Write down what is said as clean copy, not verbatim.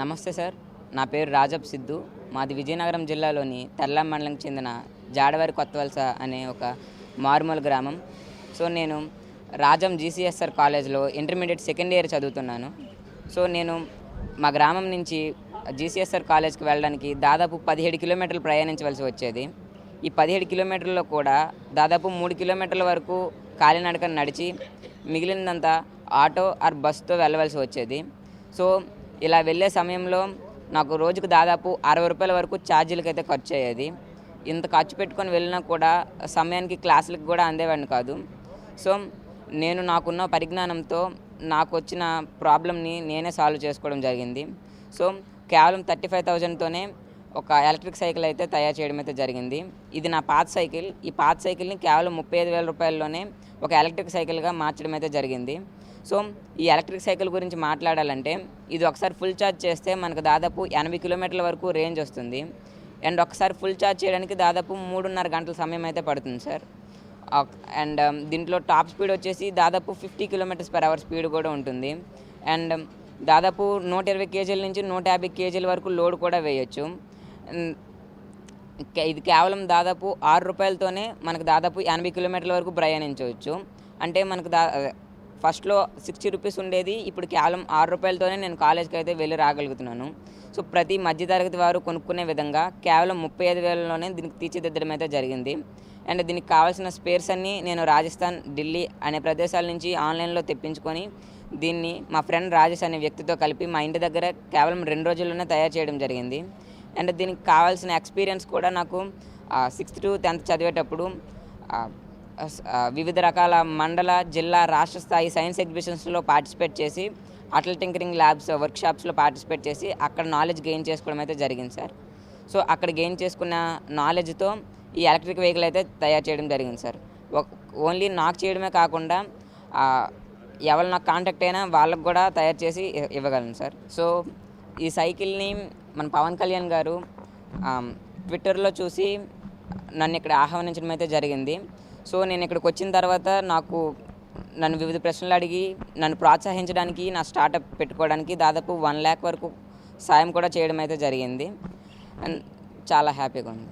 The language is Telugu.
నమస్తే సార్. నా పేరు రాజబ్ సిద్ధు. మాది విజయనగరం జిల్లాలోని తెర్లాం మండలంకి చెందిన జాడవారి కొత్తవలస అనే ఒక మారుమూల గ్రామం. సో నేను రాజం జీసీఎస్ఆర్ కాలేజ్లో ఇంటర్మీడియట్ సెకండ్ ఇయర్ చదువుతున్నాను. సో నేను మా గ్రామం నుంచి జీసీఎస్ఆర్ కాలేజ్కి వెళ్ళడానికి దాదాపు 17 కిలోమీటర్లు ప్రయాణించవలసి వచ్చేది. ఈ 17 కిలోమీటర్లలో కూడా దాదాపు 3 కిలోమీటర్ల వరకు కాలినడకన నడిచి మిగిలినంతా ఆటో ఆర్ బస్సుతో వెళ్ళవలసి వచ్చేది. సో ఇలా వెళ్ళే సమయంలో నాకు రోజుకు దాదాపు 60 రూపాయల వరకు ఛార్జీలకి అయితే ఖర్చు అయ్యేది. ఇంత ఖర్చు పెట్టుకొని వెళ్ళినా కూడా సమయానికి క్లాసులకు కూడా అందేవాడిని కాదు. సో నేను నాకున్న పరిజ్ఞానంతో నాకు వచ్చిన ప్రాబ్లమ్ని నేనే సాల్వ్ చేసుకోవడం జరిగింది. సో కేవలం 35,000తోనే ఒక ఎలక్ట్రిక్ సైకిల్ అయితే తయారు చేయడం అయితే జరిగింది. ఇది నా పాత సైకిల్. ఈ పాత సైకిల్ని కేవలం 35,000 రూపాయల్లోనే ఒక ఎలక్ట్రిక్ సైకిల్గా మార్చడం అయితే జరిగింది. సో ఈ ఎలక్ట్రిక్ సైకిల్ గురించి మాట్లాడాలంటే ఇది ఒకసారి ఫుల్ ఛార్జ్ చేస్తే మనకు దాదాపు 80 కిలోమీటర్ల వరకు రేంజ్ వస్తుంది. అండ్ ఒకసారి ఫుల్ ఛార్జ్ చేయడానికి దాదాపు 3.5 గంటల సమయం అయితే పడుతుంది సార్. అండ్ దీంట్లో టాప్ స్పీడ్ వచ్చేసి దాదాపు 50 km/h స్పీడ్ కూడా ఉంటుంది. అండ్ దాదాపు 120 కేజీల నుంచి 150 కేజీల వరకు లోడ్ కూడా వేయచ్చు. ఇది కేవలం దాదాపు 6 రూపాయలతోనే మనకు దాదాపు 80 కిలోమీటర్ల వరకు ప్రయాణించవచ్చు. అంటే మనకు ఫస్ట్లో 60 రూపీస్ ఉండేది, ఇప్పుడు కేవలం 6 రూపాయలతోనే నేను కాలేజ్కి అయితే వెళ్ళి రాగలుగుతున్నాను. సో ప్రతి మధ్యతరగతి వారు కొనుక్కునే విధంగా కేవలం 35,000లోనే దీనికి తీర్చిదిద్దడం అయితే జరిగింది. అండ్ దీనికి కావాల్సిన స్పేర్స్ అన్నీ నేను రాజస్థాన్, ఢిల్లీ అనే ప్రదేశాల నుంచి ఆన్లైన్లో తెప్పించుకొని దీన్ని మా ఫ్రెండ్ రాజేష్ అనే వ్యక్తితో కలిపి మా ఇంటి దగ్గర కేవలం 2 రోజుల్లోనే తయారు చేయడం జరిగింది. అండ్ దీనికి కావాల్సిన ఎక్స్పీరియన్స్ కూడా నాకు 6th to 10th చదివేటప్పుడు వివిధ రకాల మండల, జిల్లా, రాష్ట్ర స్థాయి సైన్స్ ఎగ్జిబిషన్స్లో పార్టిసిపేట్ చేసి అటల్ టింకరింగ్ ల్యాబ్స్ వర్క్షాప్స్లో పార్టిసిపేట్ చేసి అక్కడ నాలెడ్జ్ గెయిన్ చేసుకోవడం అయితే జరిగింది సార్. సో అక్కడ గెయిన్ చేసుకున్న నాలెడ్జ్తో ఈ ఎలక్ట్రిక్ వెహికల్ అయితే తయారు చేయడం జరిగింది సార్. ఓన్లీ నాకు చేయడమే కాకుండా ఎవరు నాకు కాంటాక్ట్ అయినా వాళ్ళకు కూడా తయారు చేసి ఇవ్వగలను సార్. సో ఈ సైకిల్ని మన పవన్ కళ్యాణ్ గారు ట్విట్టర్లో చూసి నన్ను ఇక్కడ ఆహ్వానించడం అయితే జరిగింది. సో నేను ఇక్కడికి వచ్చిన తర్వాత నన్ను వివిధ ప్రశ్నలు అడిగి నన్ను ప్రోత్సహించడానికి, నా స్టార్టప్ పెట్టుకోవడానికి దాదాపు 1 lakh వరకు సాయం కూడా చేయడం అయితే జరిగింది. అండ్ చాలా హ్యాపీగా ఉంది.